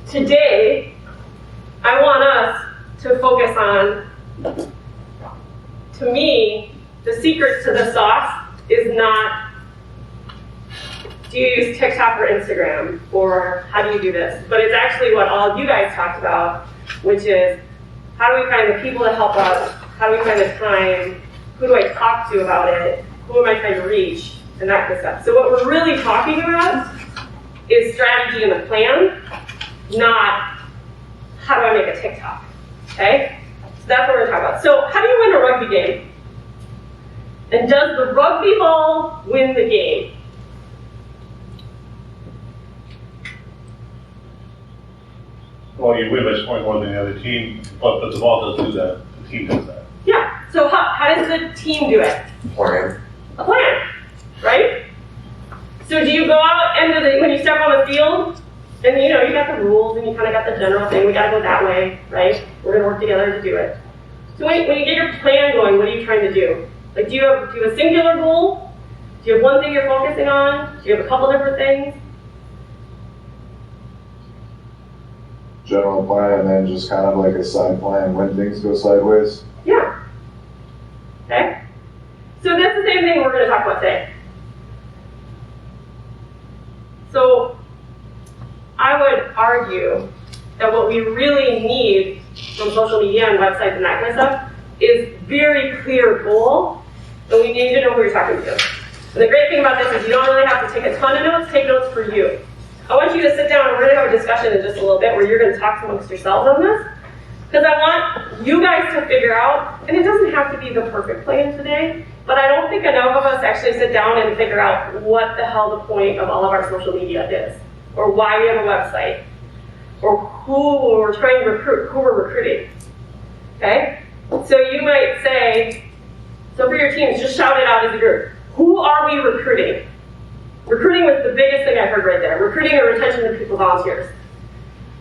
today, I want us to focus on, to me, the secret to the sauce is not, do you use TikTok or Instagram, or how do you do this? But it's actually what all of you guys talked about, which is, how do we find the people to help us? How do we find the time? Who do I talk to about it? Who am I trying to reach? And that kind of stuff. So what we're really talking about is strategy and the plan, not how do I make a TikTok, okay? So that's what we're talking about. So how do you win a rugby game? And does the rugby ball win the game? Well, you win by scoring more than the other team, but the ball doesn't do that. The team does that. Yeah. So how does the team do it? Plan. A plan, right? So do you go out and when you step on the field, and you got the rules and you kind of got the general thing, we got to go that way, right? We're going to work together to do it. So when you get your plan going, what are you trying to do? Like, do you have a singular goal? Do you have one thing you're focusing on? Do you have a couple different things? General plan, and then just kind of like a side plan when things go sideways. Yeah. Okay? So that's the same thing we're going to talk about today. So I would argue that what we really need from social media and websites and that kind of stuff is very clear goal, and we need to know who you're talking to. And the great thing about this is you don't really have to take a ton of notes, take notes for you. I want you to sit down and we're going to have a discussion in just a little bit where you're going to talk amongst yourselves on this. Because I want you guys to figure out, and it doesn't have to be the perfect plan today, but I don't think enough of us actually sit down and figure out what the hell the point of all of our social media is, or why we have a website, or who we're trying to recruit, who we're recruiting. Okay? So you might say, so for your teams, just shout it out as a group. Who are we recruiting? Recruiting was the biggest thing I heard right there. Recruiting or retention of people, volunteers.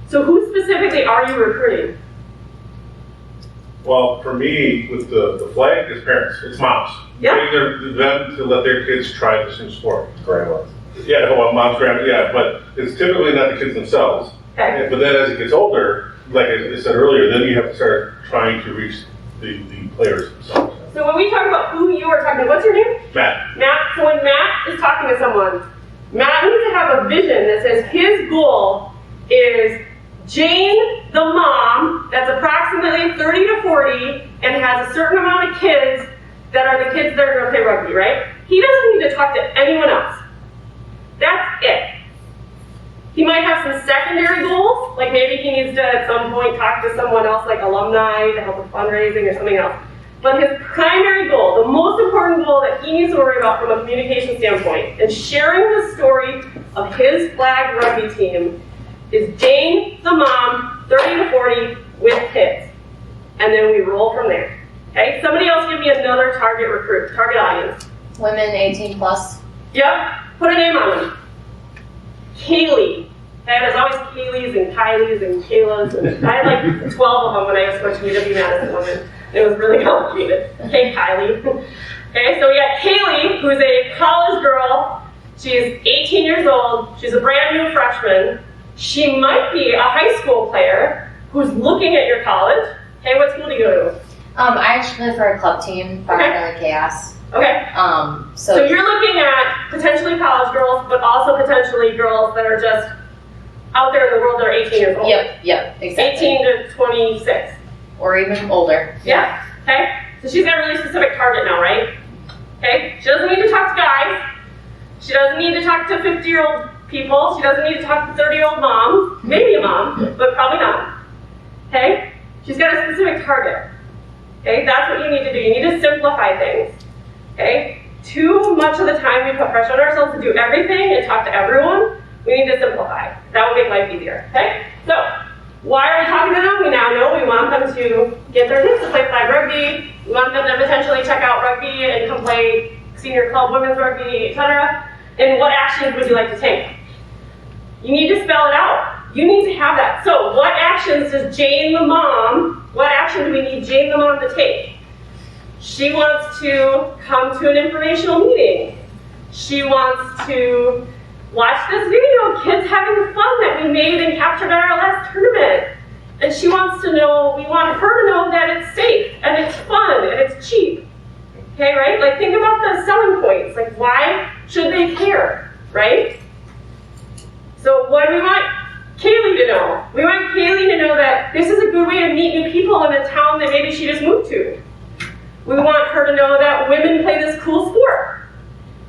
So who specifically are you recruiting? Well, for me, with the flag, it's parents, it's moms. Yeah. Getting them to let their kids try the same sport. Grandma. Yeah, well, mom's, grandma, yeah, but it's typically not the kids themselves. Okay. But then as it gets older, like I said earlier, then you have to start trying to reach the players themselves. So when we talk about who you are talking to, what's your name? Matt. Matt. So when Matt is talking to someone, Matt needs to have a vision that says his goal is Jane, the mom, that's approximately 30 to 40 and has a certain amount of kids that are the kids that are going to play rugby, right? He doesn't need to talk to anyone else. That's it. He might have some secondary goals, like maybe he needs to at some point talk to someone else like alumni to help with fundraising or something else. But his primary goal, the most important goal that he needs to worry about from a communication standpoint, and sharing the story of his flag rugby team, is Jane, the mom, 30 to 40, with kids. And then we roll from there. Okay? Somebody else give me another target recruit, target audience. Women 18 plus. Yep. Put a name on them. Kaylee. Okay, there's always Kayleys and Kylies and Kaylas. And I had like 12 of them when I was coaching UW-Madison women. It was really complicated. Hey, Kylie. Okay, so we got Kaylee, who's a college girl. She's 18 years old. She's a brand new freshman. She might be a high school player who's looking at your college. Hey, what school do you go to? I actually play for a club team, Burda Chaos. Okay. So you're looking at potentially college girls, but also potentially girls that are just out there in the world that are 18 years old. Yep, exactly. 18 to 26. Or even older. Yeah. Okay. So she's got a really specific target now, right? Okay. She doesn't need to talk to guys. She doesn't need to talk to 50-year-old people. She doesn't need to talk to 30-year-old moms. Maybe a mom, but probably not. Okay. She's got a specific target. Okay. That's what you need to do. You need to simplify things. Okay? Too much of the time we put pressure on ourselves to do everything and talk to everyone. We need to simplify. That will make life easier. Okay? So, why are we talking to them? We now know we want them to get their kids to play flag rugby. We want them to potentially check out rugby and come play senior club women's rugby, etc. And what actions would you like to take? You need to spell it out. You need to have that. So, what actions does Jane the mom, what action do we need Jane the mom to take? She wants to come to an informational meeting. She wants to watch this video, kids having fun that we made and captured at our last tournament. And she wants to know, we want her to know that it's safe, and it's fun, and it's cheap. Okay, right? Like, think about the selling points. Like, why should they care, right? So what do we want Kaylee to know? We want Kaylee to know that this is a good way to meet new people in a town that maybe she just moved to. We want her to know that women play this cool sport.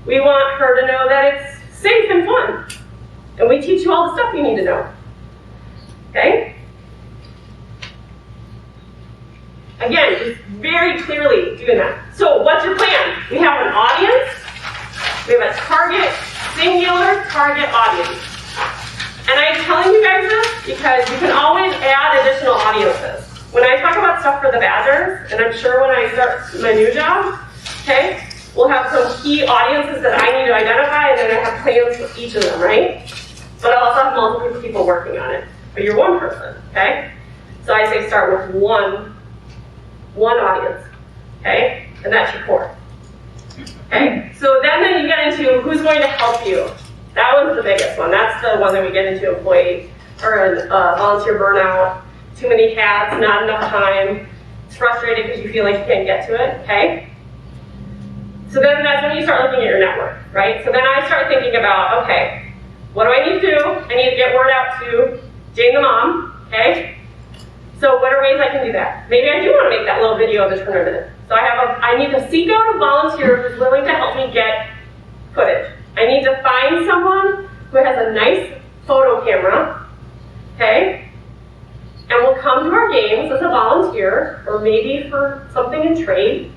We want her to know that it's safe and fun. And we teach you all the stuff you need to know. Okay? Again, just very clearly doing that. So what's your plan? We have an audience. We have a target, singular target audience. And I'm telling you guys this because you can always add additional audiences. When I talk about stuff for the Badgers, and I'm sure when I start my new job, okay, we'll have some key audiences that I need to identify, and then I have plans for each of them, right? But I also have multiple people working on it. But you're one person, okay? So I say start with one audience, okay? And that's your core. Okay? So then you get into who's going to help you. That one's the biggest one. That's the one that we get into employee or volunteer burnout. Too many hats, not enough time. It's frustrating because you feel like you can't get to it, okay? So then that's when you start looking at your network, right? So then I start thinking about, okay, what do I need to do? I need to get word out to Jane the mom, okay? So what are ways I can do that? Maybe I do want to make that little video of the tournament. So I need to seek out a volunteer who's willing to help me get footage. I need to find someone who has a nice photo camera, okay? And will come to our games as a volunteer, or maybe for something in trade.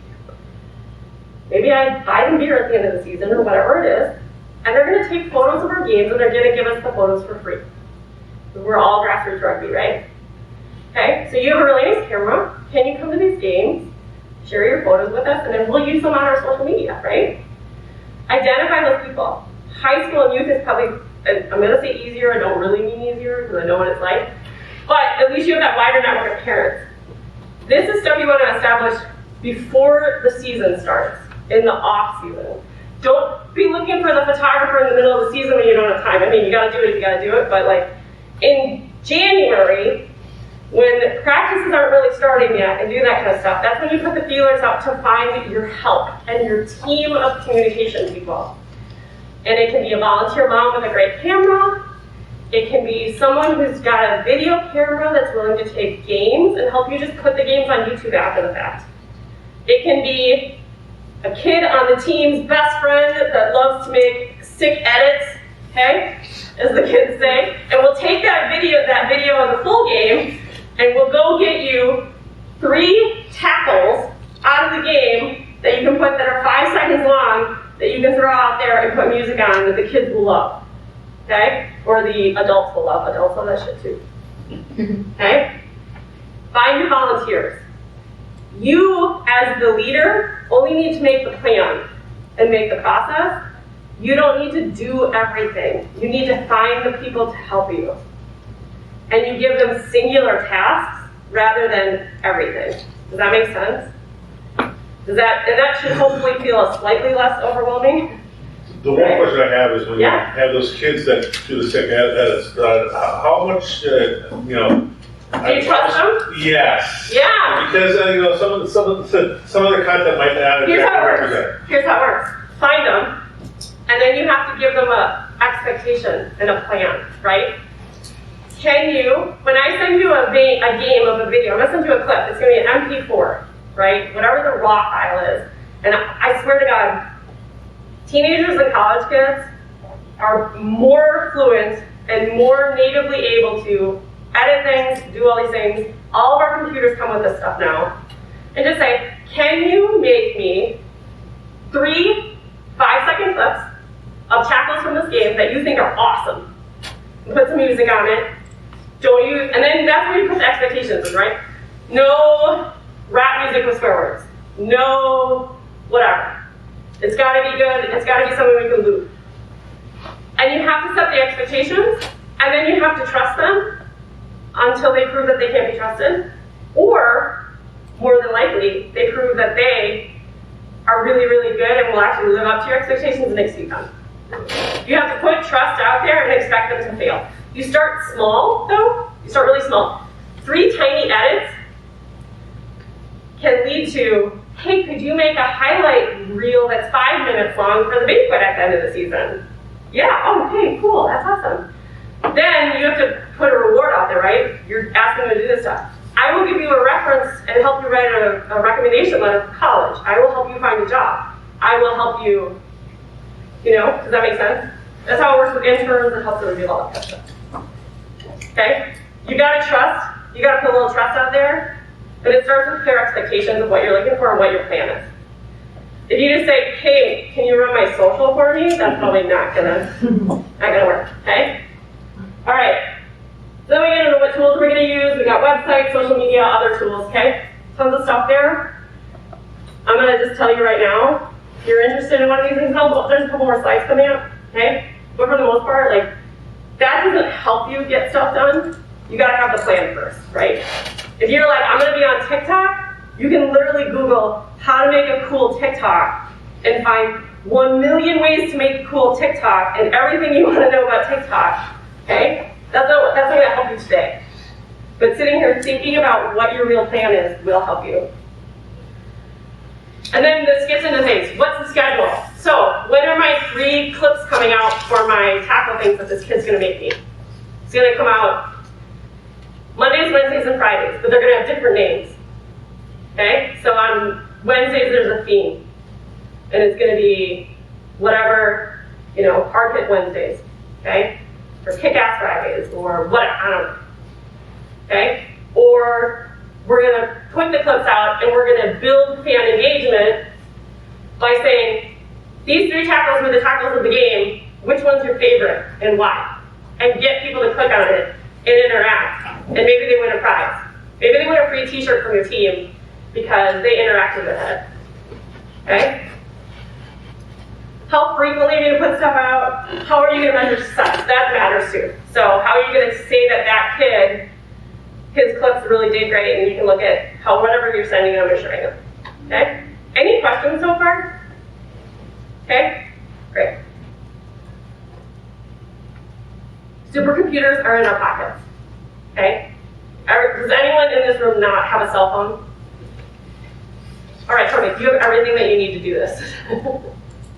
Maybe I buy them beer at the end of the season, or whatever it is. And they're going to take photos of our games, and they're going to give us the photos for free. We're all grassroots rugby, right? Okay, so you have a really nice camera. Can you come to these games, share your photos with us, and then we'll use them on our social media, right? Identify those people. High school and youth is probably, I'm going to say easier. I don't really mean easier because I know what it's like. But at least you have that wider network of parents. This is stuff you want to establish before the season starts, in the off season. Don't be looking for the photographer in the middle of the season when you don't have time. I mean, you got to do it if you got to do it. But like in January, when practices aren't really starting yet and do that kind of stuff, that's when you put the feelers out to find your help and your team of communication people. And it can be a volunteer mom with a great camera. It can be someone who's got a video camera that's willing to take games and help you just put the games on YouTube after the fact. It can be a kid on the team's best friend that loves to make sick edits, okay, as the kids say, and we'll take that video of the full game, and we'll go get you 3 tackles out of the game that you can put that are 5 seconds long that you can throw out there and put music on that the kids will love. Okay? Or the adults will love. Adults love that shit too. Okay? Find your volunteers. You, as the leader, only need to make the plan and make the process. You don't need to do everything. You need to find the people to help you. And you give them singular tasks rather than everything. Does that make sense? And that should hopefully feel slightly less overwhelming. The one question I have is when you have those kids that do the sick edits, how much, Do you trust them? Yes. Yeah. Because some of the content might not Here's how it represent. works. Here's how it works. Find them, and then you have to give them a expectation and a plan, right? Can you, when I send you a game of a video, I'm gonna send you a clip. It's gonna be an MP4, right? Whatever the raw file is. And I swear to God, teenagers and college kids are more fluent and more natively able to edit things, do all these things. All of our computers come with this stuff now. And just say, can you make me 3 5-second clips of tackles from this game that you think are awesome? And put some music on it. And then that's where you put the expectations in, right? No rap music with swear words. No whatever. It's gotta be good, it's gotta be something we can loop. And you have to set the expectations, and then you have to trust them until they prove that they can't be trusted. Or, more than likely, they prove that they are really, really good and will actually live up to your expectations and exceed them. You have to put trust out there and expect them to fail. You start small, though. You start really small. 3 tiny edits can lead to, hey, could you make a highlight reel that's 5 minutes long for the banquet at the end of the season? Yeah, oh, okay, cool, that's awesome. Then you have to put a reward out there, right? You're asking them to do this stuff. I will give you a reference and help you write a recommendation letter for college. I will help you find a job. I will help you, does that make sense? That's how it works with interns and helps them do all that stuff. Okay? You gotta trust. You gotta put a little trust out there. And it starts with clear expectations of what you're looking for and what your plan is. If you just say, hey, can you run my social for me? That's probably not gonna work, okay? All right. So then we get into what tools we're gonna use. We got websites, social media, other tools, okay? Tons of stuff there. I'm gonna just tell you right now, if you're interested in one of these things, there's a couple more slides coming up, okay? But for the most part, that doesn't help you get stuff done. You gotta have the plan first, right? If you're like, I'm gonna be on TikTok, you can literally Google how to make a cool TikTok and find 1 million ways to make a cool TikTok and everything you wanna know about TikTok, okay? That's not gonna help you today. But sitting here thinking about what your real plan is will help you. And then this gets into things. What's the schedule? So, when are my 3 clips coming out for my tackle things that this kid's gonna make me? It's gonna come out Mondays, Wednesdays, and Fridays, but they're gonna have different names. Okay? So on Wednesdays there's a theme. And it's gonna be whatever, hard hit Wednesdays. Okay? Or kick-ass Fridays, or whatever, I don't know. Okay? Or we're gonna put the clips out and we're gonna build fan engagement by saying, these 3 tackles were the tackles of the game, which one's your favorite and why? And get people to click on it and interact. And maybe they win a prize. Maybe they win a free t-shirt from your team because they interacted with it. Okay? How frequently are you going to put stuff out? How are you going to measure success? That matters too. So how are you going to say that kid, his clips really did great, and you can look at how whatever you're sending them is showing them. Okay? Any questions so far? Okay? Great. Supercomputers are in our pockets. Okay? Does anyone in this room not have a cell phone? All right, perfect. You have everything that you need to do this.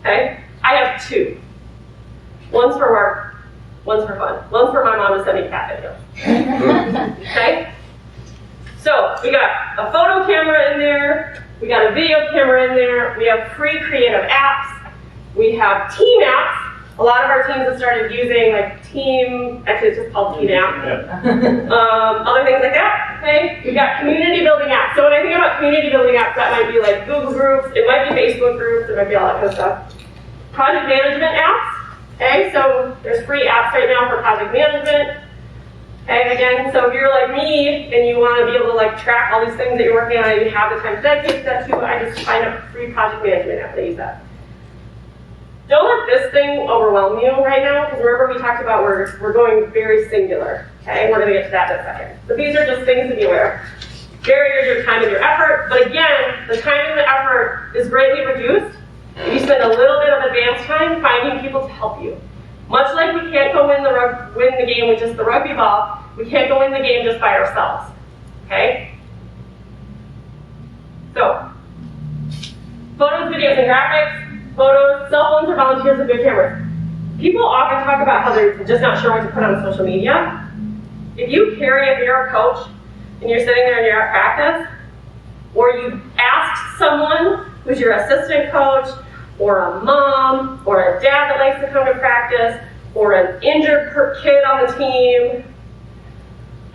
Okay? I have 2. One's for work, one's for fun. One's for my mom to send me cat videos. Okay? So, we got a photo camera in there, we got a video camera in there, we have free creative apps, we have team apps. A lot of our teams have started using team, actually it's just called Team App. Other things like that, okay? We've got community building apps. So when I think about community building apps, that might be Google groups, it might be Facebook groups, it might be all that kind of stuff. Project management apps, okay? So there's free apps right now for project management. Okay, again, so if you're like me and you want to be able to track all these things that you're working on and you have the time to dedicate to that too, I just find a free project management app that use that. Don't let this thing overwhelm you right now, because remember we talked about we're going very singular, okay? We're going to get to that in a second. But these are just things to be aware of. Barriers your time and your effort, but again, the time and the effort is greatly reduced if you spend a little bit of advanced time finding people to help you. Much like we can't go win the game with just the rugby ball, we can't go win the game just by ourselves, okay? So, photos, videos, and graphics. Photos, cell phones are volunteers with good cameras. People often talk about how they're just not sure what to put on social media. If you're a coach and you're sitting there and you're at practice, or you asked someone who's your assistant coach, or a mom, or a dad that likes to come to practice, or an injured kid on the team,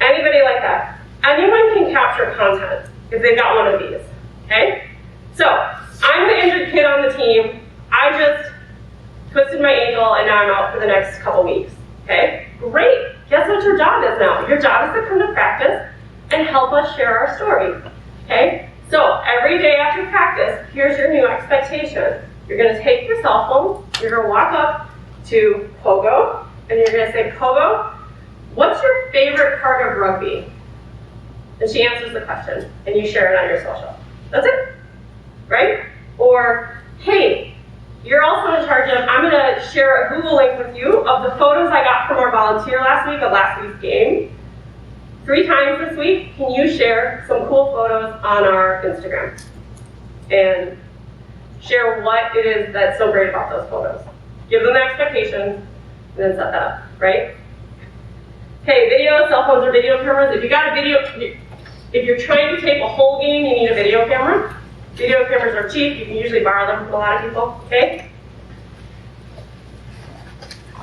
anybody like that, anyone can capture content if they've got one of these, okay? So, I'm the injured kid on the team. I just twisted my ankle and now I'm out for the next couple weeks. Okay? Great. Guess what your job is now? Your job is to come to practice and help us share our story. Okay? So every day after practice, here's your new expectation. You're going to take your cell phone, you're going to walk up to Pogo, and you're going to say, Pogo, what's your favorite part of rugby? And she answers the question, and you share it on your social. That's it. Right? Or, hey, you're also in charge of, I'm going to share share a Google link with you of the photos I got from our volunteer last week of last week's game. 3 times this week, can you share some cool photos on our Instagram? And share what it is that's so great about those photos. Give them the expectations, and then set that up, right? Okay, video, cell phones or video cameras. If you got a video, if you're trying to tape a whole game, you need a video camera. Video cameras are cheap. You can usually borrow them from a lot of people, okay?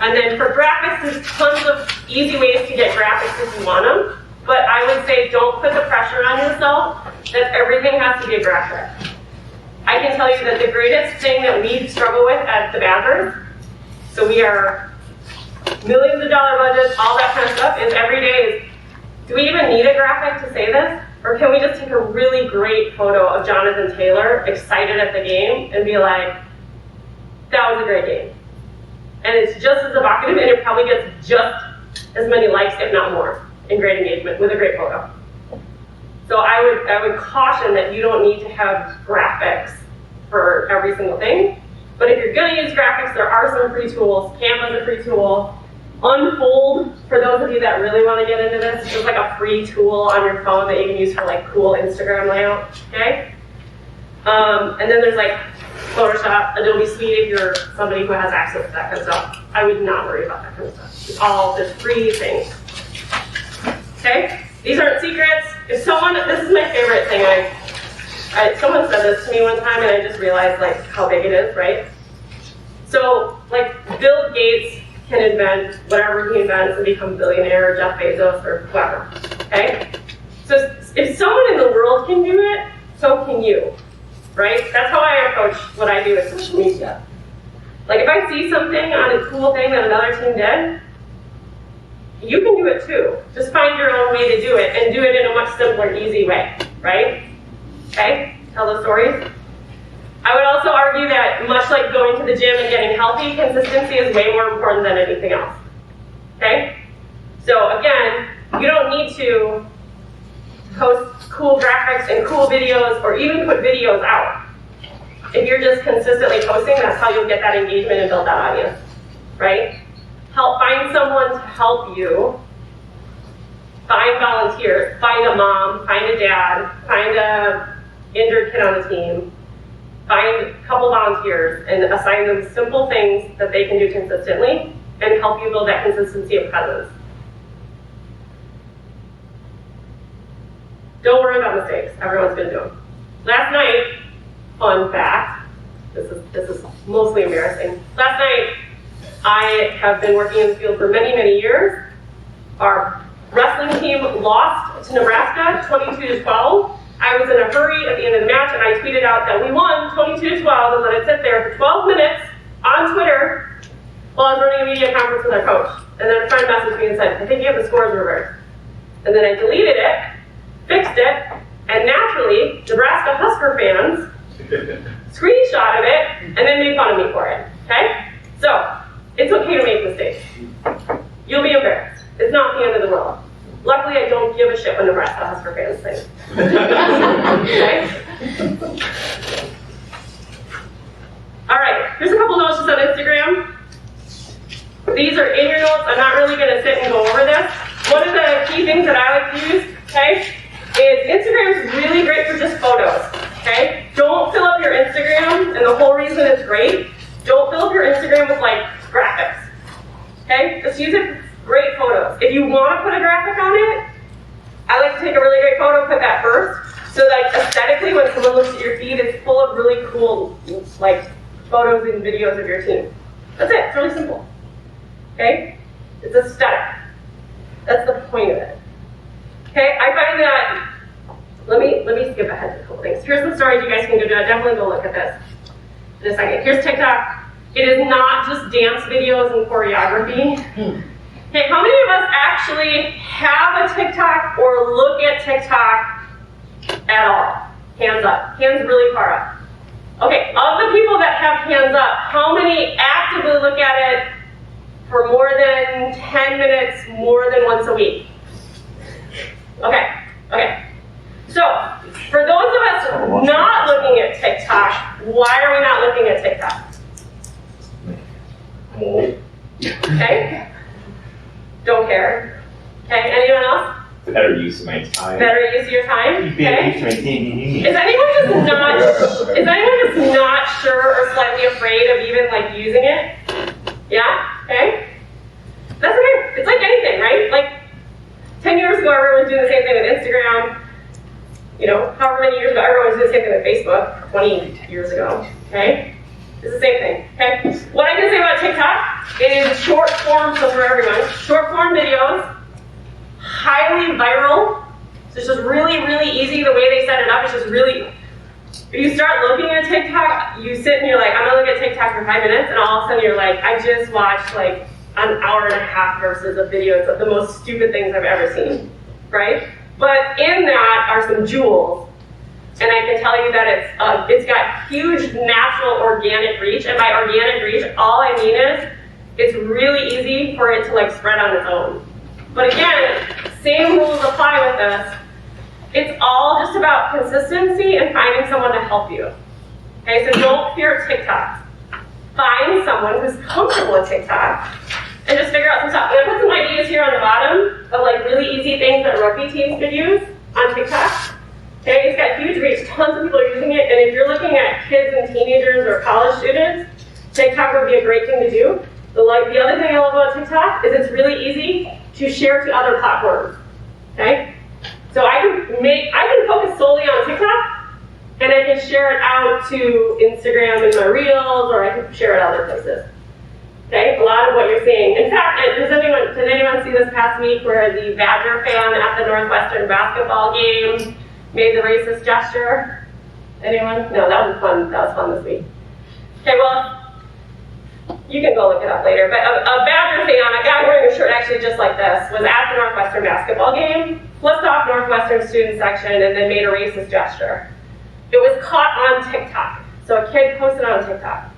And then for graphics, there's tons of easy ways to get graphics if you want them. But I would say don't put the pressure on yourself that everything has to be a graphic. I can tell you that the greatest thing that we struggle with at the Badgers, so we are millions of dollar budgets, all that kind of stuff, is every day is, do we even need a graphic to say this? Or can we just take a really great photo of Jonathan Taylor excited at the game and be like, that was a great game. And it's just as evocative and it probably gets just as many likes, if not more, and great engagement with a great photo. So I would caution that you don't need to have graphics for every single thing. But if you're going to use graphics, there are some free tools. Canva's a free tool. Unfold, for those of you that really want to get into this, it's just like a free tool on your phone that you can use for like cool Instagram layout, okay? And then there's like Photoshop, Adobe Suite if you're somebody who has access to that kind of stuff. I would not worry about that kind of stuff. It's all just free things. Okay? These aren't secrets. If someone, this is my favorite thing. Someone said this to me one time and I just realized like how big it is, right? So like Bill Gates can invent whatever he invents and become a billionaire, or Jeff Bezos or whoever, okay? So if someone in the world can do it, so can you, right? That's how I approach what I do with social media. Like if I see something on a cool thing that another team did, you can do it too. Just find your own way to do it and do it in a much simpler, easy way, right? Okay, tell those stories. I would also argue that much like going to the gym and getting healthy, consistency is way more important than anything else, okay? So again, you don't need to post cool graphics and cool videos or even put videos out. If you're just consistently posting, that's how you'll get that engagement and build that audience, right? Help find someone to help you. Find volunteers, find a mom, find a dad, find a injured kid on the team, find a couple volunteers and assign them simple things that they can do consistently and help you build that consistency of presence. Don't worry about mistakes. Everyone's gonna do them. Last night, fun fact, this is mostly embarrassing. Last night, I have been working in the field for many, many years. Our wrestling team lost to Nebraska 22-12. I was in a hurry at the end of the match and I tweeted out that we won 22-12 and let it sit there for 12 minutes on Twitter while I was running a media conference with our coach. And then a friend messaged me and said, I think you have the scores reversed. And then I deleted it, fixed it, and naturally, Nebraska Husker fans screenshotted it and then made fun of me for it, okay? So, it's okay to make mistakes. You'll be embarrassed. It's not the end of the world. Luckily, I don't give a shit when Nebraska Husker fans think. Okay? All right, here's a couple notes just on Instagram. These are in your notes. I'm not really going to sit and go over this. One of the key things that I like to use, okay, is Instagram is really great for just photos, okay? Don't fill up your Instagram, and the whole reason it's great, don't fill up your Instagram with, like, graphics, okay? Just use it for great photos. If you want to put a graphic on it, I like to take a really great photo, put that first, so that aesthetically, when someone looks at your feed, it's full of really cool, like, photos and videos of your team. That's it. It's really simple. Okay? It's aesthetic. That's the point of it. Okay? I find that, let me skip ahead to a couple things. Here's some stories you guys can go do. Definitely go look at this in a second. Here's TikTok. It is not just dance videos and choreography. Okay, how many of us actually have a TikTok or look at TikTok at all? Hands up. Hands really far up. Okay, of the people that have hands up, how many actively look at it for more than 10 minutes, more than once a week? Okay. So, for those of us not looking at TikTok, why are we not looking at TikTok? Mold. Okay? Don't care. Okay, anyone else? Better use of my time. Better use of your time? Okay? Okay. Is anyone just not sure or slightly afraid of even like using it? Yeah? Okay? That's okay. It's like anything, right? Like 10 years ago, everyone was doing the same thing with Instagram. You know, however many years ago, everyone was doing the same thing with Facebook. 20 years ago. Okay? It's the same thing. Okay? What I can say about TikTok is short form, so for everyone, short form videos, highly viral. So it's just really, really easy the way they set it up. It's just really, if you start looking at TikTok, you sit and you're like, I'm gonna look at TikTok for 5 minutes, and all of a sudden you're like, I just watched like an hour and a half versus of videos of the most stupid things I've ever seen, right? But in that are some jewels. And I can tell you that it's got huge natural organic reach. And by organic reach, all I mean is it's really easy for it to like spread on its own. But again, same rules apply with this. It's all just about consistency and finding someone to help you. Okay, so don't fear TikTok. Find someone who's comfortable with TikTok and just figure out some stuff. I'm gonna put some ideas here on the bottom of like really easy things that rugby teams could use on TikTok. Okay, it's got huge reach, tons of people are using it, and if you're looking at kids and teenagers or college students, TikTok would be a great thing to do. The other thing I love about TikTok is it's really easy to share to other platforms. Okay? So I can focus solely on TikTok, and I can share it out to Instagram in my reels, or I can share it other places. Okay, a lot of what you're seeing. In fact, did anyone see this past week where the Badger fan at the Northwestern basketball game made the racist gesture? Anyone? No, that was fun. That was fun this week. Okay, well, you can go look it up later. But a Badger fan, a guy wearing a shirt actually just like this, was at the Northwestern basketball game, flipped off Northwestern student section, and then made a racist gesture. It was caught on TikTok. So a kid posted on TikTok.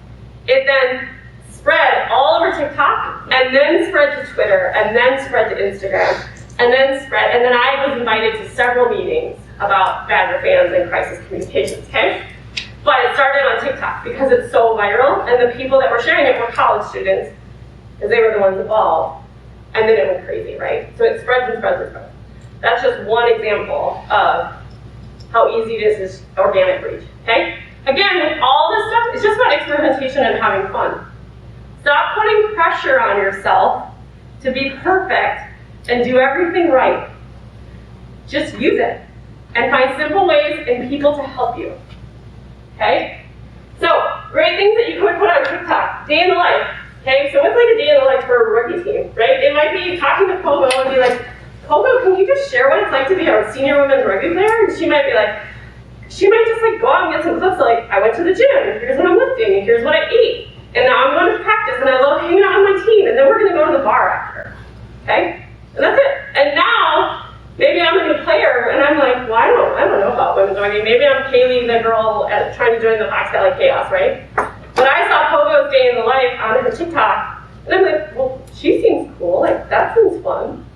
It then spread all over TikTok, and then spread to Twitter, and then spread to Instagram, and then I was invited to several meetings about Badger fans and crisis communications, okay? But it started on TikTok because it's so viral, and the people that were sharing it were college students, because they were the ones involved, and then it went crazy, right? So it spreads and spreads and spreads. That's just one example of how easy it is organic reach, okay? Again, with all this stuff, it's just about experimentation and having fun. Stop putting pressure on yourself to be perfect and do everything right. Just use it and find simple ways and people to help you. Okay? So, great things that you could put on TikTok. Day in the life. Okay? So what's like a day in the life for a rugby team, right? It might be talking to Pogo and be like, Pogo, can you just share what it's like to be a senior women's rugby player? And she might just like go out and get some clips like, I went to the gym, and here's what I'm lifting, and here's what I ate. And now I'm going to practice, and I love hanging out with my team, and then we're going to go to the bar after. Okay? And that's it. And now, maybe I'm a new player, and I'm like, well, I don't know about women's rugby. Maybe I'm Kaylee, the girl trying to join the Fox Valley Chaos, right? But I saw Pogo's day in the life on her TikTok, and I'm like, well, she seems cool. Like, that seems fun.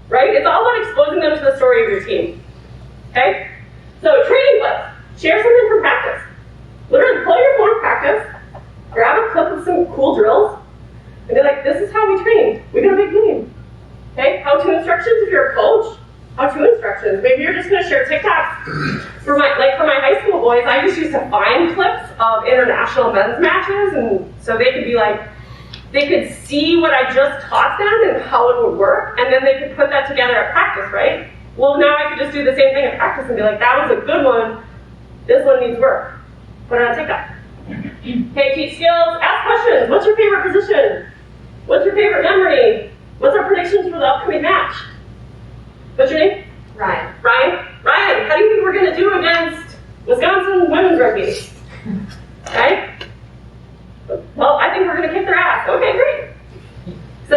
Right? It's all about exposing them to the story of your team. Okay? So, training clips. Share something from practice. Literally, pull your phone and practice. Grab a clip of some cool drills, and be like, this is how we train. We got a big game. Okay? How-to instructions if you're a coach. How-to instructions. Maybe you're just going to share TikToks. For my high school boys, I just used to find clips of international men's matches, and so they could be like, they could see what I just taught them and how it would work, and then they could put that together at practice, right? Well, now I could just do the same thing at practice and be like, that was a good one. This one needs work. Put it on TikTok. Okay, teach skills, ask questions. What's your favorite position? What's your favorite memory? What's our predictions for the upcoming match? What's your name? Ryan. Ryan? Ryan, how do you think we're going to do against Wisconsin women's rugby? Okay? Well, I think we're going to kick their ass. Okay, great. So,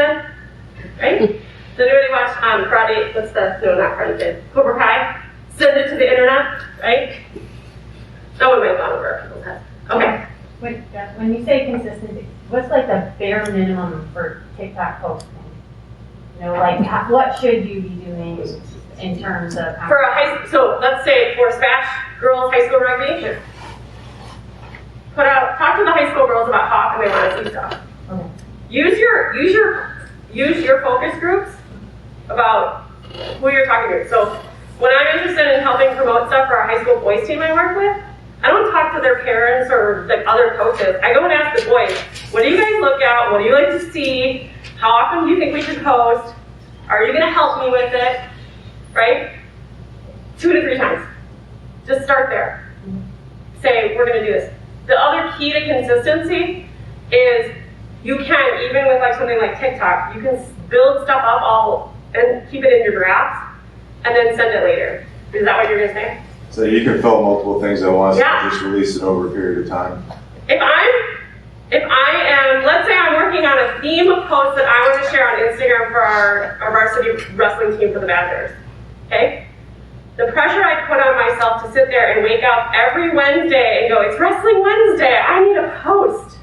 right? Did anybody watch Karate? No, not Karate Kid. Cobra Kai? Send it to the internet, right? That one might have gone over people's heads. Okay. When you say consistency, what's like the bare minimum for TikTok posting? You know, like what should you be doing in terms of So let's say for SPASH girls high school rugby, talk to the high school girls about talk and they want to see stuff. Okay. use your focus groups about who you're talking to. So when I'm interested in helping promote stuff for our high school boys team I work with, I don't talk to their parents or like other coaches. I go and ask the boys, what do you guys look at? What do you like to see? How often do you think we should post? Are you gonna help me with it? Right? 2 to 3 times. Just start there. Say, we're gonna do this. The other key to consistency is you can, even with like something like TikTok, you can build stuff up all and keep it in your drafts and then send it later. Is that what you're gonna say? So you can film multiple things at once Yeah. and just release it over a period of time. If I am, let's say I'm working on a theme of posts that I want to share on Instagram for our varsity wrestling team for the Badgers, okay? The pressure I put on myself to sit there and wake up every Wednesday and go, it's Wrestling Wednesday, I need a post.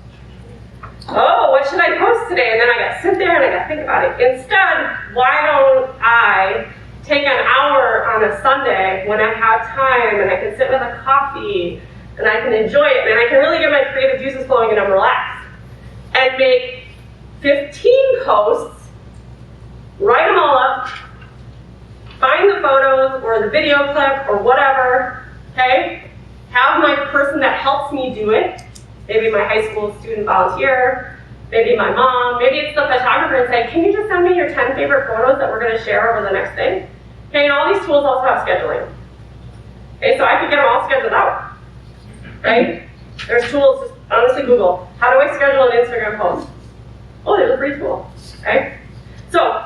Oh, what should I post today? And then I gotta sit there and I gotta think about it. Instead, why don't I take an hour on a Sunday when I have time and I can sit with a coffee and I can enjoy it and I can really get my creative juices flowing and I'm relaxed. And make 15 posts, write them all up, find the photos or the video clip or whatever, okay? Have my person that helps me do it, maybe my high school student volunteer, maybe my mom, maybe it's the photographer and say, can you just send me your 10 favorite photos that we're gonna share over the next day? Okay, and all these tools also have scheduling. Okay, so I could get them all scheduled out, right? There's tools, just honestly Google, how do I schedule an Instagram post? Oh, there's a free tool, okay? So,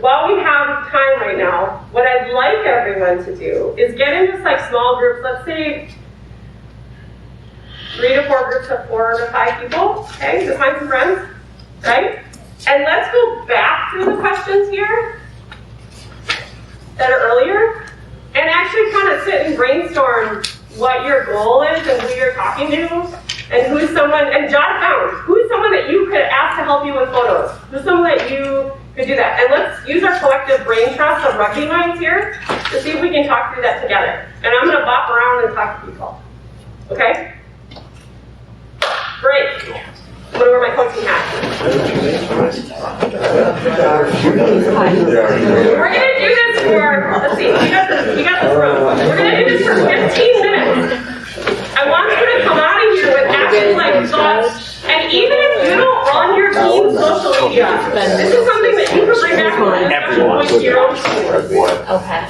while we have time right now, what I'd like everyone to do is get into like small groups, let's say 3 to 4 groups of 4 to 5 people, okay? Just find some friends, right? And let's go back through the questions here that are earlier and actually kind of sit and brainstorm what your goal is and who you're talking to and who's someone, and jot down, who's someone that you could ask to help you with photos? Who's someone that you could do that? And let's use our collective brain trust of rugby minds here to see if we can talk through that together. And I'm gonna bop around and talk to people, okay? Great. I'm gonna wear my coaching hat. We're gonna do this for, let's see, you got this room. We're gonna do this for 15 minutes. I want you to come out of here with actual like thoughts, and even if you don't run your team's social media, this is something that you can bring back to the discussion point to your own team. Okay.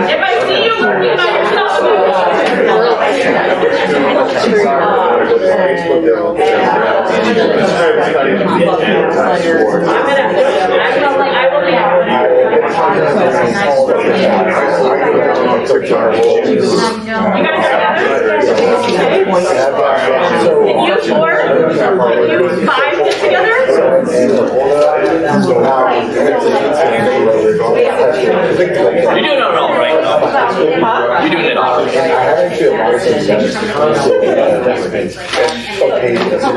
If I see you working by yourself, you 5 get together? You're doing it all right. You're doing it all right.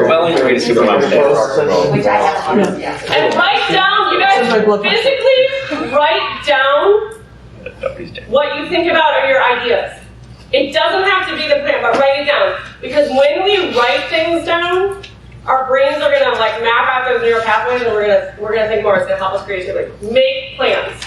Well, you're going to super well. And write down, you guys physically write down what you think about are your ideas. It doesn't have to be the plan, but write it down. Because when we write things down, our brains are gonna like map out those neural pathways and we're gonna think more. It's gonna help us creatively. Make plans.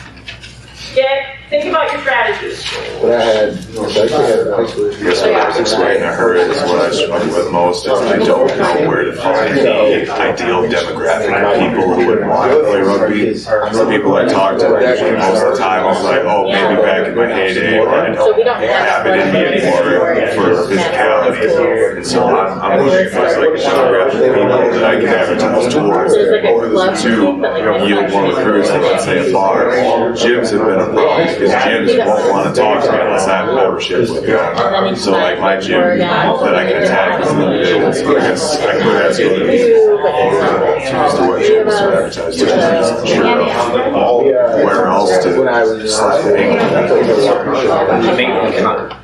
Think about your strategies. What I had, I actually had a high school. Guess what I was explaining to her is what I struggle with most is I don't know where to find the ideal demographic of people who would want to play rugby. The people I talk to, usually most of the time, I was like, oh, maybe back in my heyday, or I don't have it in me anymore for physicality. And so I'm looking for like a demographic of people that I can advertise towards to yield more recruits than, let's say, a bar. Gyms have been a problem because gyms won't want to talk to me unless I have a membership with them. So like my gym that I can attack is limited, so I guess I could ask you to choose to what gyms to advertise to, because I'm just unsure of where else to slide it in. I think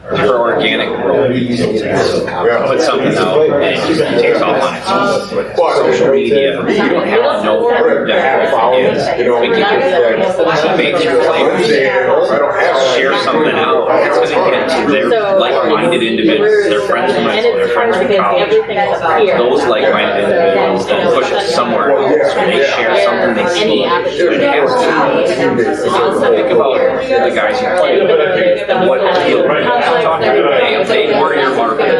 her organic growth put something out and it just takes off on its own. With social media, you don't have to know what demographic is. We can make your players share something out. It's going to get to their like-minded individuals, their friends from high school, their friends from college. Those like-minded individuals don't push it somewhere else. They share something they see. It has to. Think about the guys you play with. What deal they were your market.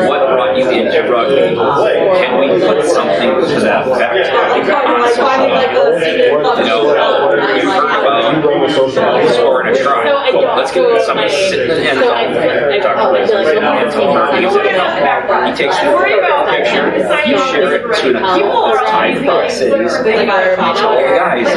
What brought you into rugby? Can we put something to that effect? You know, you heard about scoring a try. Let's get somebody sitting in the end zone. He takes the picture, you share it to the time cities. Guys,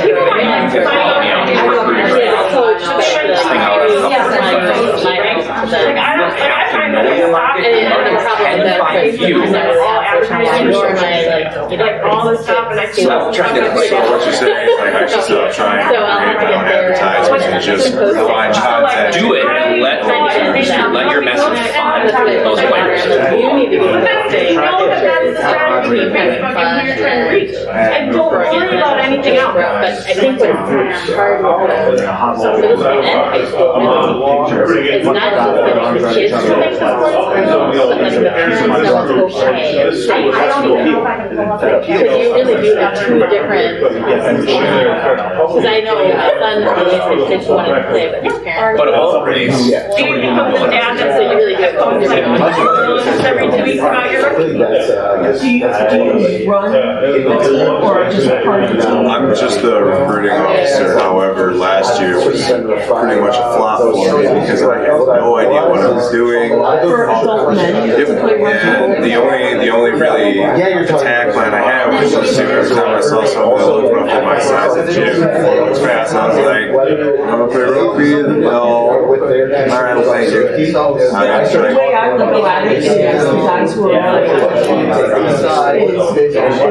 all this stuff, and I feel So what you're saying is like I should stop trying to create my own advertisements and just find content. do it and let your message find those players. But that's, they know that that's the strategy of Facebook and who you're trying to reach. And don't worry about anything else. But I think what's hard with middle school and high school it's not just getting the kids to make the plays, but like the parents that want to go play. I don't even know if I can pull up Because you really do have two different, because I know my son always thinks he wanted to play, but his parents. But all race, so you really have every 2 weeks about your Do you run the team or just part of the team? I'm just the recruiting officer. However, last year was pretty much a flop for me because I had no idea what I was doing. For adult men, you Yep. can play rugby. And the only really attack plan I had was just every time I saw something that looked roughly my size in the gym, looked fast, I was like, I'm gonna play rugby. No. Alright, well, thank you. The way I would go at it is the guys who are like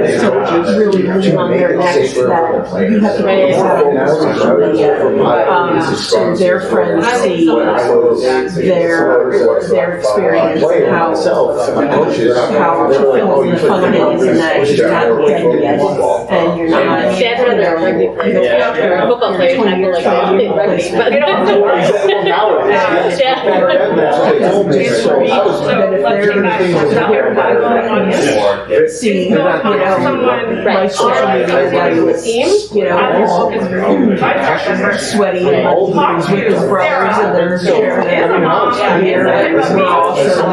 is to really lean on their necks that you have to make this happen so their friends see their experience and how fulfilling the fun it is and that you're not dead yet and you're not Dad's rather rugby players. Football players have to like big rugby, but then if they're see, my social media values, sweaty and with his brothers and they're sharing it here and me also.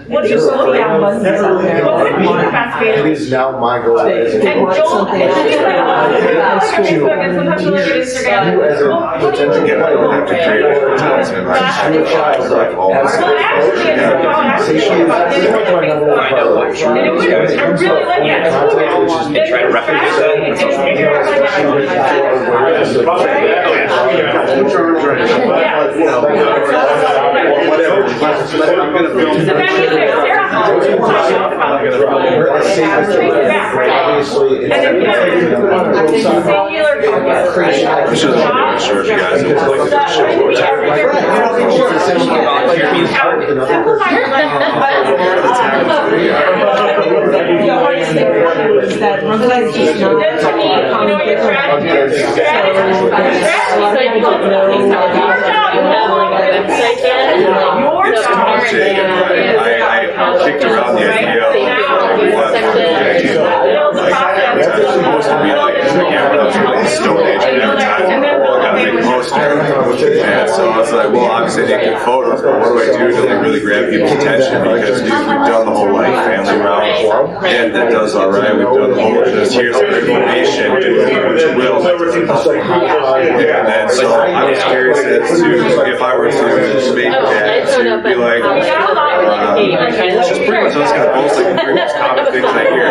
What do you look at buttons out there that want It is now my goal. they want something You as a potential Again, I don't have to create an advertisement. I just like all this. find out what true those guys are. And try to replicate that on social media. This is all I'm sure if you guys will play the show more time. that rugby is just not I kicked around the idea of what it's supposed to be like. Again, when I was really Stone Age and advertising, I got a big poster. And so I was like, well, obviously I didn't get photos, but what do I do to like really grab people's attention? Because dude, we've done the whole like family route, and that does all right. We've done the whole just here's the information, do what you will. And then so I was curious as to if I were to make that to be like, just pretty much those kind of posts like the three most common things I hear. I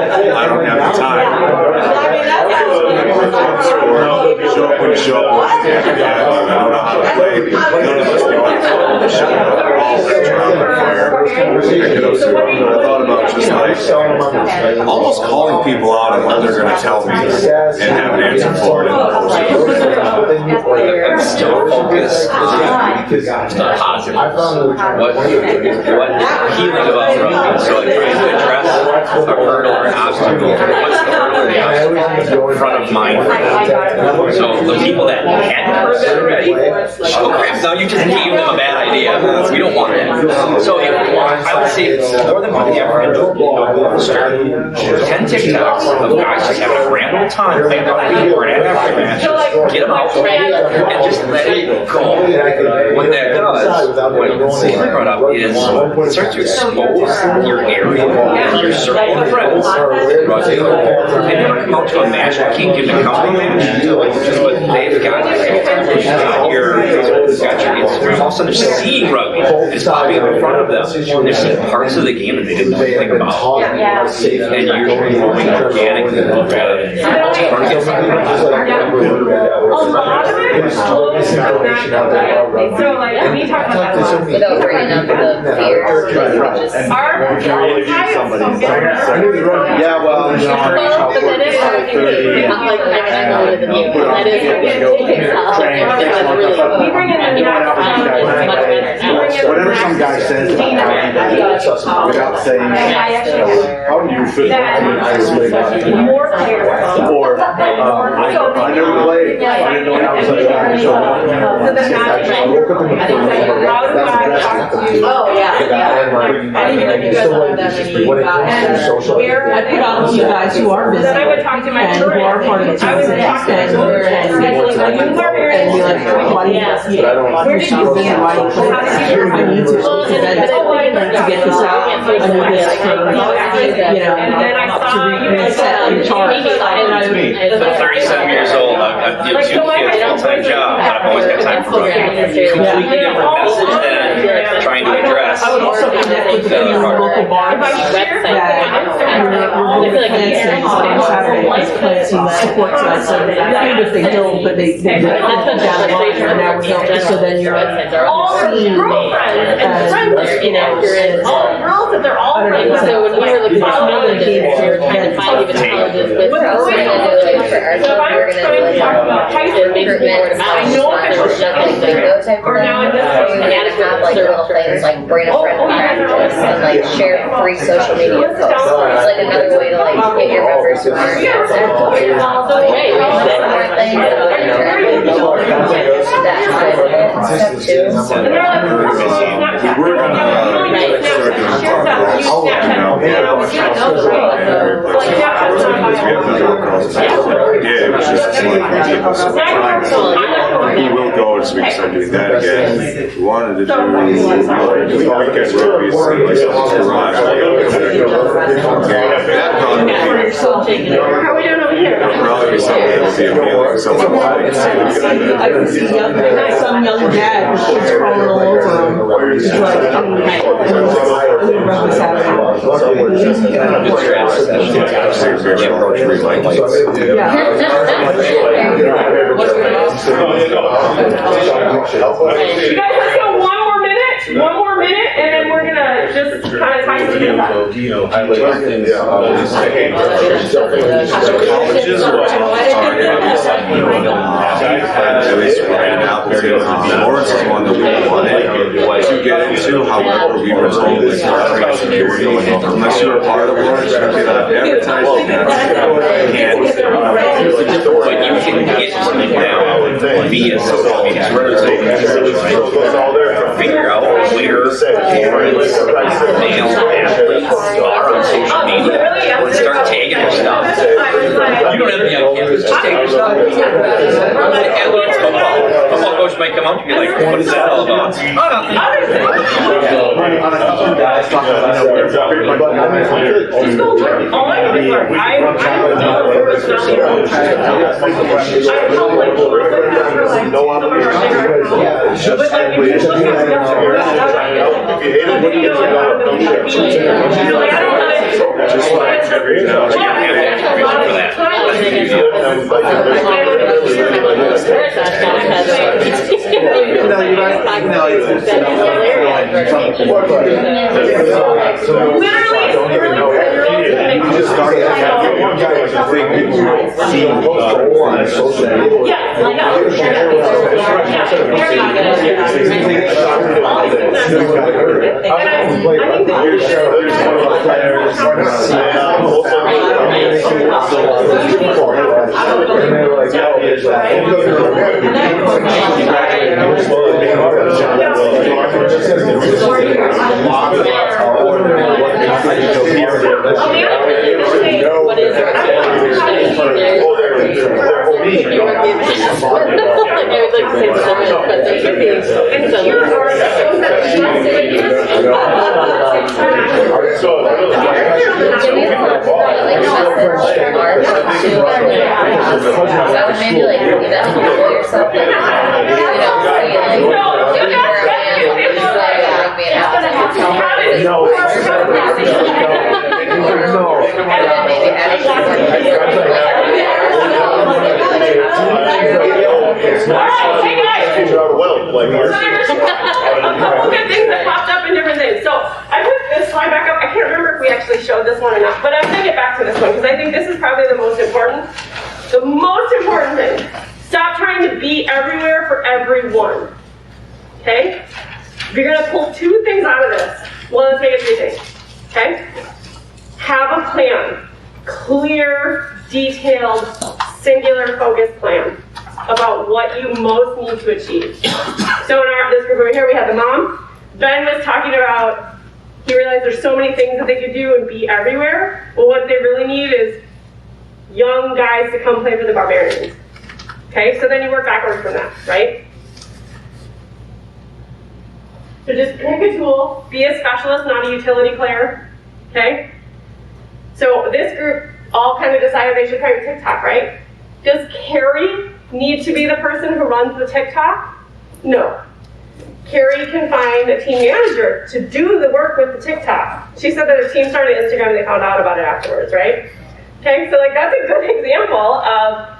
don't have the time. Show up when you show up. I don't know how to play. None of us know how to shut up. All things are on fire. I thought about just like almost calling people out on what they're going to tell me and have an answer for it in the post. Still focus on It's not positive. What healing about rugby? So like trying to address a hurdle or an obstacle. What's the hurdle or the obstacle front of mind for them? So the people that hadn't heard that already, oh crap, now you just gave them a bad idea. We don't want it. So I would say more than one ever, start 10 TikToks of guys just having a grand old time playing rugby or an aftermatch. Get them out and just let it go. What that does, what Caesar brought up, is it starts to expose your area, your circle of friends. They never come out to a match. I can't give them a company match, but they've got your Instagram. All of a sudden, they're seeing rugby. It's popping up in front of them. And they're seeing parts of the game that they didn't know anything about. And you're growing organically rather than trying to get something. A lot of it is slowly coming back that way. So like we talked about that last week. Without bringing up the fear. Yeah, well, But that is not like I'm older than you. That is We bring in the Whatever some guy says without saying, how do you feel? more players. Or, I never played, I didn't know how to play. Oh, yeah. I didn't know you guys had that many I put on you guys who are busy Then I would talk to my and who are part of the team I would talk to my and be like, why do you guys need it? You're so busy, why do you play? I need to, to get this out, I need this to reset and charge. I'm 37 years old. I've got two kids, full-time job, but I've always got time for rugby. Completely different message than trying to address. I would also connect with the few local bars that you're planting on Saturday, planting support sites, so even if they don't, but they put down the line, and now we don't, so then you're seen as, you know, all girls that they're all I don't know. So when we were looking at we were trying to find even colleges with But us, we're we're gonna gonna do do like for our So if I'm we're gonna trying do to talk about like high school word of mouth. I know if it's Nothing like or now in this case, we had to have like little things like bring a friend practice and like share free social media posts. It's like another way to like get your members who aren't active. So hey, we have more things that would interact with people. That's step two. And they're like, oh, Snapchat. We're gonna start doing talk calls, yeah, it was just like, we will go so we can start doing that again. We wanted to do weekend rugby, so like someone's garage. That probably would be, How are we doing over here? probably be something that would be appealing. Someone would I can see some young dad with kids crawling all over him. He's like, rugby Saturday. You guys, let's go one more minute, and then we're gonna just kind of tie some things up. Colleges were at least right now, Lawrence is one that we wanted to get into. However, we were told that our security, unless you were part of Lawrence, you cannot advertise, you can't. But you can get something down via social media. Figure out where parents, male athletes are on social media and start tagging their stuff. You don't have to be on campus, just take your stuff. Football coach might come up and be like, what is that all about? Yeah. I would maybe like leave that to Google yourself. You know, Okay, things that popped up in different things. So I put this slide back up. I can't remember if we actually showed this one or not, but I'm gonna get back to this one because I think this is probably the most important. The most important thing. Stop trying to be everywhere for everyone. Okay? If you're gonna pull two things out of this, well, let's make it three things. Okay? Have a plan. Clear, detailed, singular focused plan about what you most need to achieve. So in this group over here, we had the mom. Ben was talking about, he realized there's so many things that they could do and be everywhere. Well, what they really need is young guys to come play for the Barbarians. Okay, so then you work backwards from that, right? So just pick a tool, be a specialist, not a utility player. Okay? So this group all kind of decided they should try TikTok, right? Does Carrie need to be the person who runs the TikTok? No. Carrie can find a team manager to do the work with the TikTok. She said that her team started Instagram and they found out about it afterwards, right? Okay, so like that's a good example of,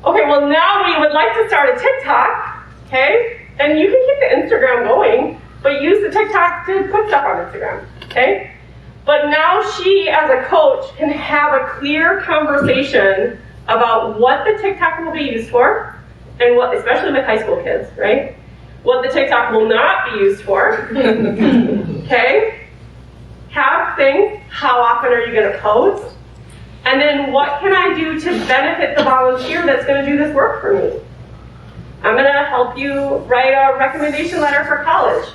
okay, well now we would like to start a TikTok, okay? And you can keep the Instagram going, but use the TikTok to put stuff on Instagram, okay? But now she, as a coach, can have a clear conversation about what the TikTok will be used for, and what, especially with high school kids, right? What the TikTok will not be used for, okay? Have things, how often are you gonna post? And then what can I do to benefit the volunteer that's gonna do this work for me? I'm gonna help you write a recommendation letter for college.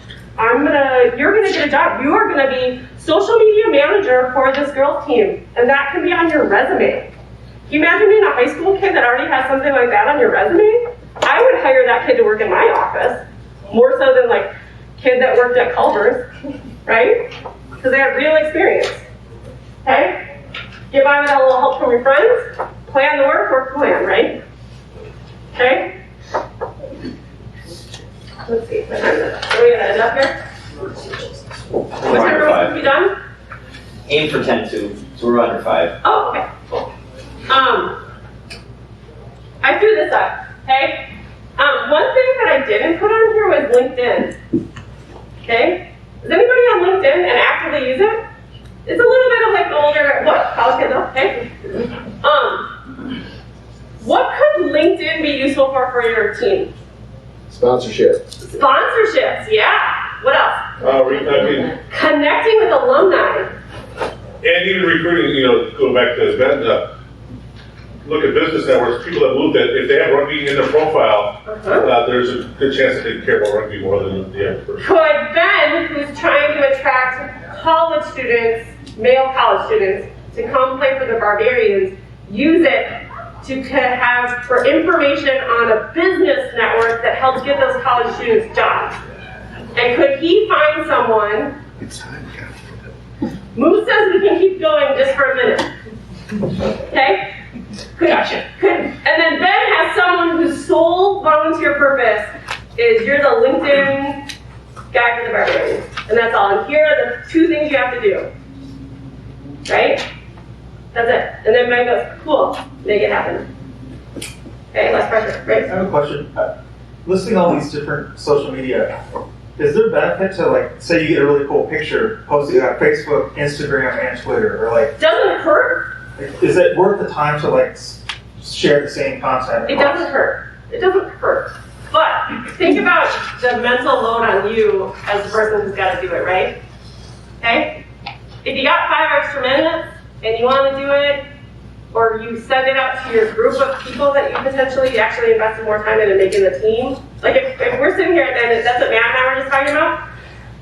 You're gonna get a job. You are gonna be social media manager for this girls team, and that can be on your resume. Can you imagine being a high school kid that already has something like that on your resume? I would hire that kid to work in my office, more so than like kid that worked at Culver's, right? Because they have real experience. Okay? Get by with a little help from your friends, plan the work plan, right? Okay? Let's see, what time is it? Are we gonna end up here? What time are we supposed to be done? Aim for 10-2, so we're under 5. Oh, okay, cool. I threw this up, okay? One thing that I didn't put on here was LinkedIn. Okay? Does anybody on LinkedIn and actively use it? It's a little bit of like the older, college kids, okay? What could LinkedIn be useful for your team? Sponsorship. Sponsorships, yeah. What else? Connecting with alumni. And even recruiting, go back to Ben, look at business networks, people that move that, if they have rugby in their profile, there's a good chance that they care about rugby more than the average person. Could Ben, who's trying to attract college students, male college students, to come play for the Barbarians, use it to have for information on a business network that helps get those college students jobs? And could he find someone? Moose says we can keep going just for a minute. Okay? Gotcha. And then Ben has someone whose sole volunteer purpose is you're the LinkedIn guy for the Barbarians. And that's all. And here are the two things you have to do. Right? That's it. And then Ben goes, cool, make it happen. Okay, less pressure, right? I have a question. Listing all these different social media, is there benefit to, like, say you get a really cool picture, post it on Facebook, Instagram, and Twitter, or like? Doesn't hurt. Is it worth the time to like share the same content? It doesn't hurt. It doesn't hurt. But think about the mental load on you as the person who's got to do it, right? Okay? If you got 5 extra minutes and you want to do it, or you send it out to your group of people that you potentially actually invested more time in and making the team. Like if we're sitting here and that's what Matt and I were just talking about.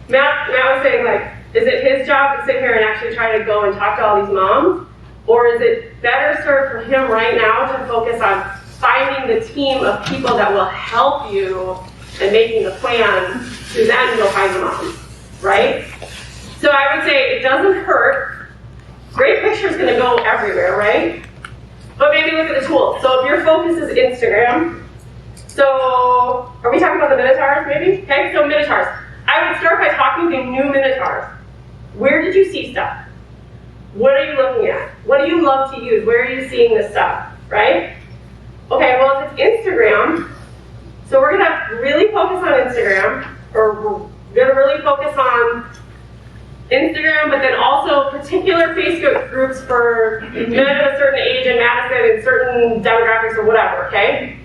Matt was saying like, is it his job to sit here and actually try to go and talk to all these moms? Or is it better served for him right now to focus on finding the team of people that will help you and making the plan to then go find the moms, right? So I would say it doesn't hurt. Great picture is going to go everywhere, right? But maybe look at the tools. So if your focus is Instagram, so are we talking about the Minotaurs maybe? Okay, so Minotaurs. I would start by talking to new Minotaurs. Where did you see stuff? What are you looking at? What do you love to use? Where are you seeing this stuff, right? Okay, well if it's Instagram, so we're going to really focus on Instagram, or we're going to really focus on Instagram, but then also particular Facebook groups for men of a certain age in Madison and certain demographics or whatever, okay?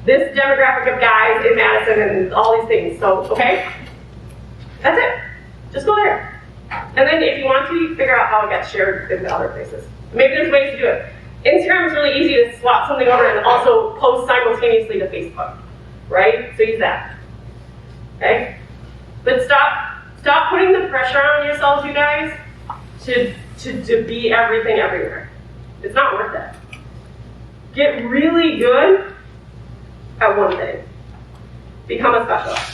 This demographic of guys in Madison and all these things, so, okay? That's it. Just go there. And then if you want to, you figure out how it gets shared into other places. Maybe there's ways to do it. Instagram is really easy to swap something over and also post simultaneously to Facebook, right? So use that, okay? But stop putting the pressure on yourselves, you guys, to be everything everywhere. It's not worth it. Get really good at one thing. Become a specialist.